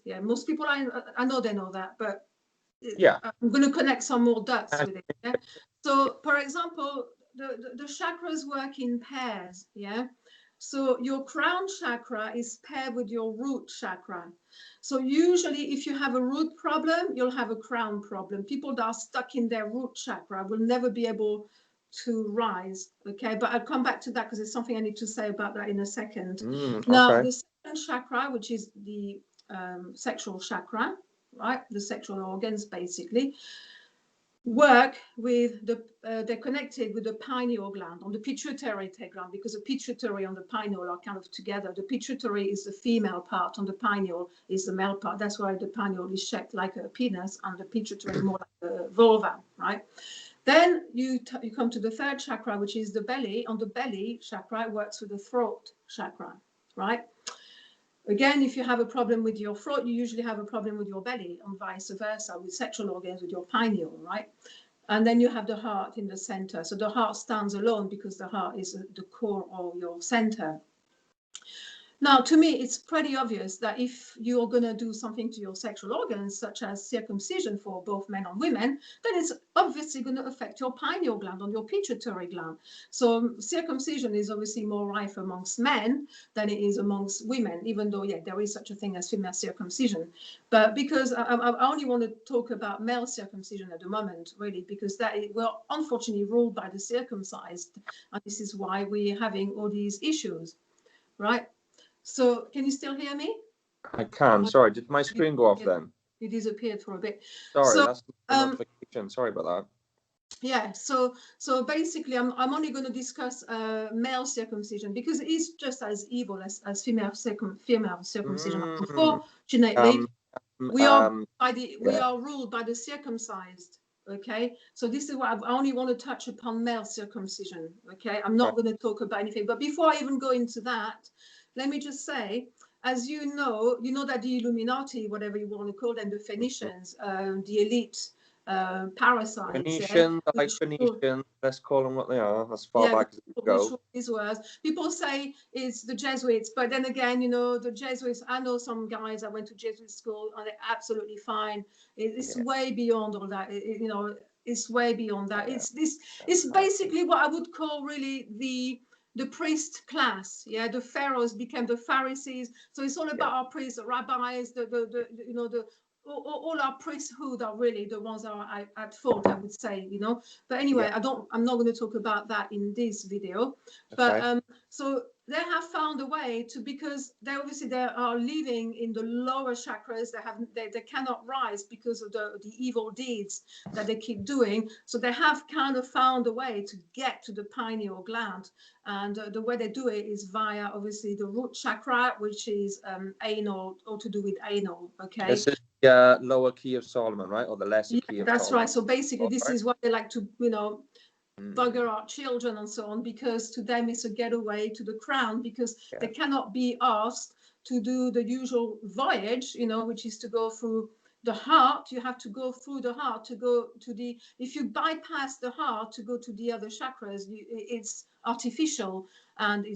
Yeah, most people I know they know that, but yeah, I'm going to connect some more dots with it. Yeah? So, for example, the chakras work in pairs. Yeah. So your crown chakra is paired with your root chakra. So usually if you have a root problem, you'll have a crown problem. People that are stuck in their root chakra will never be able to rise. Okay, but I'll come back to that because there's something I need to say about that in a second. Now, the second chakra, which is the sexual chakra, right? The sexual organs basically work with they're connected with the pineal gland on the pituitary gland, because the pituitary and the pineal are kind of together. The pituitary is the female part and the pineal is the male part. That's why the pineal is shaped like a penis and the pituitary more like a vulva, right? Then you come to the third chakra, which is the belly. On the belly chakra, it works with the throat chakra, right? Again, if you have a problem with your throat, you usually have a problem with your belly, and vice versa, with sexual organs, with your pineal, right? And then you have the heart in the center. So the heart stands alone because the heart is the core of your center. Now, to me, it's pretty obvious that if you're going to do something to your sexual organs, such as circumcision for both men and women, then it's obviously going to affect your pineal gland and your pituitary gland. So circumcision is obviously more rife amongst men than it is amongst women, even though, yeah, there is such a thing as female circumcision. But because I only want to talk about male circumcision at the moment, really, because we're unfortunately ruled by the circumcised. And this is why we're having all these issues, right? So can you still hear me? I can. Sorry, did my screen go off then? It disappeared for a bit. Sorry, that's the notification. Sorry about that. Yeah, so basically I'm only going to discuss male circumcision because it is just as evil as female circumcision. Unfortunately, we are ruled by the circumcised. Okay, so this is why I only want to touch upon male circumcision. Okay, I'm not going to talk about anything. But before I even go into that, let me just say, as you know that the Illuminati, whatever you want to call them, the Phoenicians, the elite parasites. Phoenicians, like Phoenicians, let's call them what they are, as far back as we go. These words. People say it's the Jesuits, but then again, the Jesuits, I know some guys that went to Jesuit school and they're absolutely fine. It's way beyond all that. It's way beyond that. It's basically what I would call really the priest class. Yeah, the pharaohs became the Pharisees. So it's all about our priests, the rabbis, all our priesthood are really the ones that are at fault, I would say, But anyway, I'm not going to talk about that in this video. But so they have found a way to, because they are living in the lower chakras. They cannot rise because of the evil deeds that they keep doing. So they have kind of found a way to get to the pineal gland, and the way they do it is via obviously the root chakra, which is anal, or to do with anal. Okay. This is the lower key of Solomon, right, or the lesser key of Solomon. That's right. So basically, this is what they like to, bugger our children and so on, because to them it's a getaway to the crown, because they cannot be asked to do the usual voyage, which is to go through the heart. You have to go through the heart to go to if you bypass the heart to go to the other chakras, it's artificial, and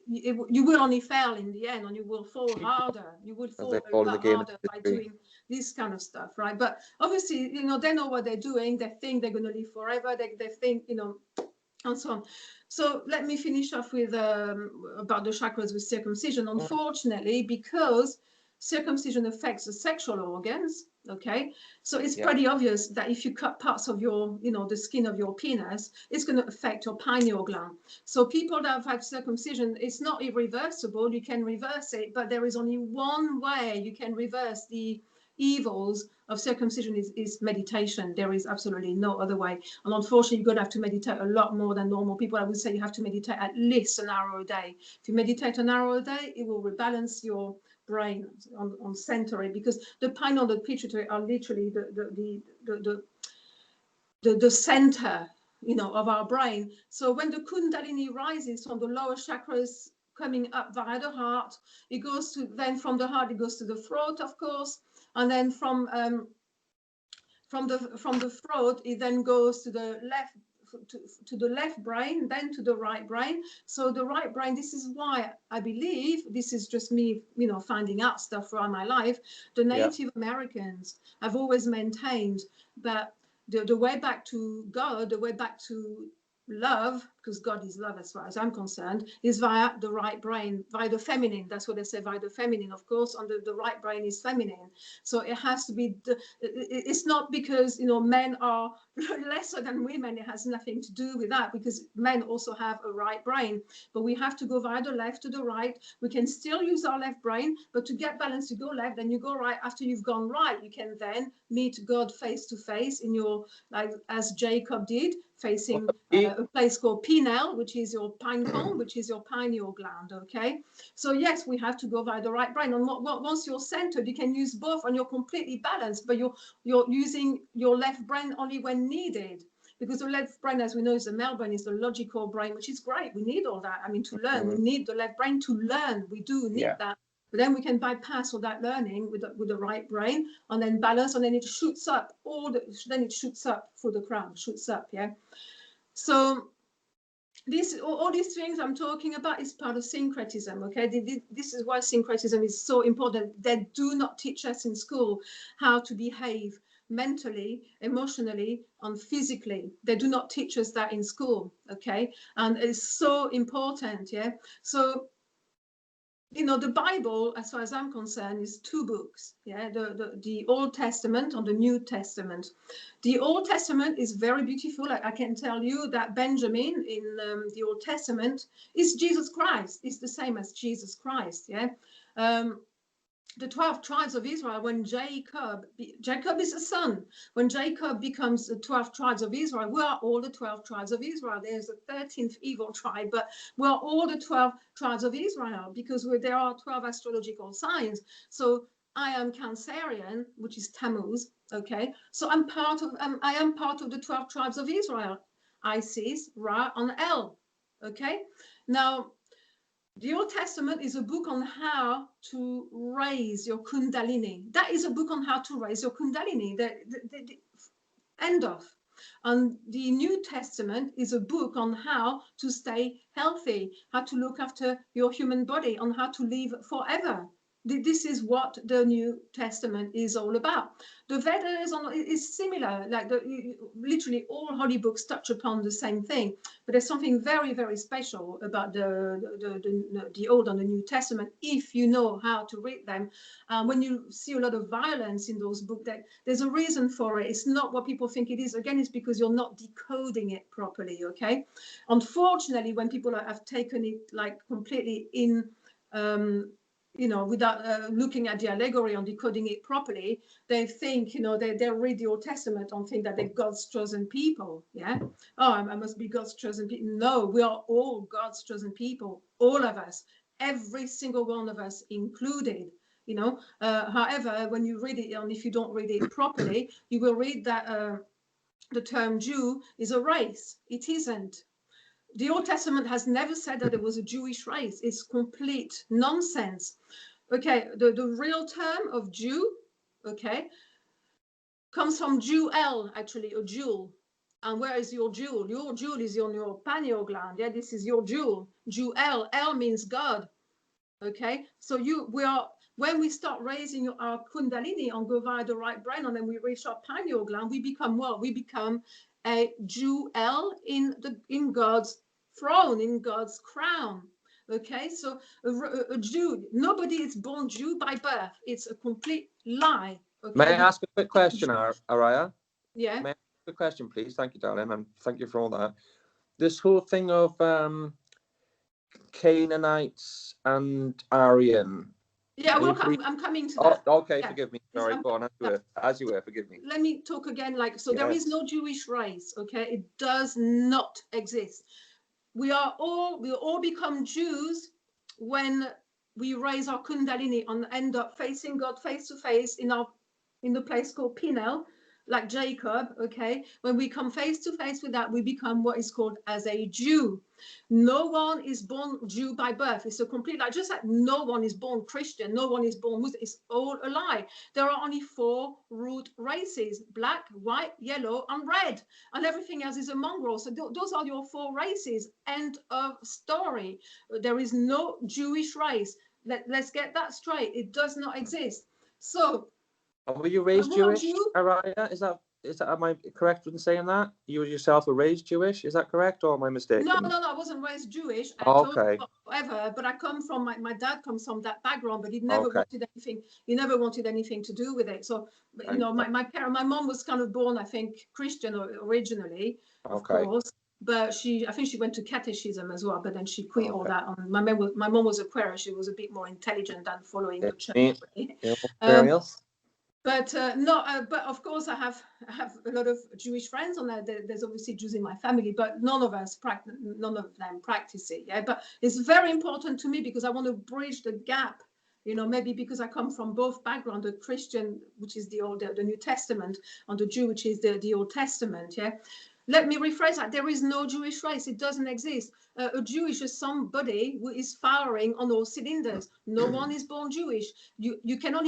you will only fail in the end, and you will fall harder. You will fall harder by doing this kind of stuff, right? But obviously, they know what they're doing. They think they're going to live forever. They think, and so on. So let me finish off with about the chakras with circumcision. Unfortunately, because circumcision affects the sexual organs, okay, so it's pretty obvious that if you cut parts of your, the skin of your penis, it's going to affect your pineal gland. So people that have had circumcision, it's not irreversible. You can reverse it, but there is only one way you can reverse the evils of circumcision is meditation. There is absolutely no other way. And unfortunately, you're going to have to meditate a lot more than normal people. I would say you have to meditate at least an hour a day. If you meditate an hour a day, it will rebalance your brain on centering, because the pineal and the pituitary are literally the center, of our brain. So when the Kundalini rises from the lower chakras coming up via the heart, it goes to, then from the heart it goes to the throat, of course, and then from the throat it then goes to the left to the left brain, then to the right brain. So the right brain, this is why I believe, this is just me, you know, finding out stuff throughout my life, the Native Americans have always maintained that the way back to God, the way back to love, because God is love as far as I'm concerned, is via the right brain, via the feminine. That's what they say, via the feminine, of course. And the right brain is feminine. So it has to be, it's not because, you know, men are lesser than women. It has nothing to do with that, because men also have a right brain. But we have to go via the left to the right. We can still use our left brain, but to get balance, you go left, then you go right. After you've gone right, you can then meet God face to face in your, like as Jacob did, facing a place called pineal, which is your pine cone, which is your pineal gland. Okay, so yes, we have to go via the right brain. And once you're centered, you can use both, and you're completely balanced. But you're using your left brain only when needed, because the left brain, as we know, is the male brain, is the logical brain, which is great. We need all that. I mean, to learn, we need the left brain to learn. We do need that. But then we can bypass all that learning with the right brain, and then balance, and then it shoots up. Then it shoots up for the crown, shoots up. Yeah. So all these things I'm talking about is part of syncretism. Okay. This is why syncretism is so important. They do not teach us in school how to behave mentally, emotionally, and physically. They do not teach us that in school. Okay. And it's so important. Yeah. So, you know, the Bible, as far as I'm concerned, is two books. Yeah, the Old Testament and the New Testament. The Old Testament is very beautiful. I can tell you that Benjamin in the Old Testament is Jesus Christ. It's the same as Jesus Christ. Yeah. The 12 tribes of Israel, when Jacob is a son, when Jacob becomes the 12 tribes of Israel, we are all the 12 tribes of Israel. There's a 13th evil tribe, but we are all the 12 tribes of Israel, because there are 12 astrological signs. So I am Cancerian, which is Tammuz. Okay, so I am part of the 12 tribes of Israel, Isis, Ra, and El. Okay, now the Old Testament is a book on how to raise your Kundalini. That is a book on how to raise your Kundalini. The end of. And the New Testament is a book on how to stay healthy, how to look after your human body, on how to live forever. This is what the New Testament is all about. The Vedas is similar, like literally all holy books touch upon the same thing, but there's something very, very special about the Old and the New Testament if you know how to read them. When you see a lot of violence in those books, there's a reason for it. It's not what people think it is. Again, it's because you're not decoding it properly, okay? Unfortunately, when people have taken it like completely in, you know, without looking at the allegory and decoding it properly, they think, you know, they read the Old Testament and think that they're God's chosen people. Yeah. Oh, I must be God's chosen people. No, we are all God's chosen people, all of us, every single one of us included. You know, however, when you read it, and if you don't read it properly, you will read that the term Jew is a race. It isn't. The Old Testament has never said that there was a Jewish race. It's complete nonsense. Okay, the real term of Jew, okay, comes from Jewel, actually, a jewel. And where is your jewel? Your jewel is on your pineal gland. Yeah, this is your jewel. Jewel, El means God. Okay, so when we start raising our Kundalini and go via the right brain, and then we reach our pineal gland, we become what? We become a jewel in God's throne, in God's crown. Okay, so a Jew, nobody is born Jew by birth. It's a complete lie. Okay? May I ask a quick question, Araya? Yeah. May I ask a question, please? Thank you, darling, and thank you for all that. This whole thing of Canaanites and Aryan. Yeah, I'm coming to that. Okay, yeah. Forgive me. Sorry, go on, as you were, forgive me. Let me talk again, there is no Jewish race, okay? It does not exist. We all become Jews when we raise our Kundalini and end up facing God face to face in the place called Pineal, like Jacob, okay? When we come face to face with that, we become what is called as a Jew. No one is born Jew by birth. It's a complete lie. Just like no one is born Christian, no one is born Muslim. It's all a lie. There are only 4 root races: black, white, yellow, and red. And everything else is a mongrel. So those are your 4 races. End of story. There is no Jewish race. Let's get that straight. It does not exist. So, were you raised Jewish, you? Araya? Is that, am I correct in saying that? You yourself were raised Jewish, is that correct, or am I mistaken? No, I wasn't raised Jewish at okay. all, whatever, but I come from, my dad comes from that background, but he never wanted anything, to do with it. So, you know, my mom was kind of born, I think, Christian originally, of course, but I think she went to catechism as well, but then she quit all that. My mom was a queer, she was a bit more intelligent than following the church. But but of course I have a lot of Jewish friends, and there's obviously Jews in my family, but none of them practice it. Yeah, but it's very important to me because I want to bridge the gap. You know, maybe because I come from both backgrounds, the Christian, which is the New Testament, and the Jew, which is the Old Testament. Yeah. Let me rephrase that. There is no Jewish race. It doesn't exist. A Jew is just somebody who is firing on all cylinders. No one is born Jewish. You can only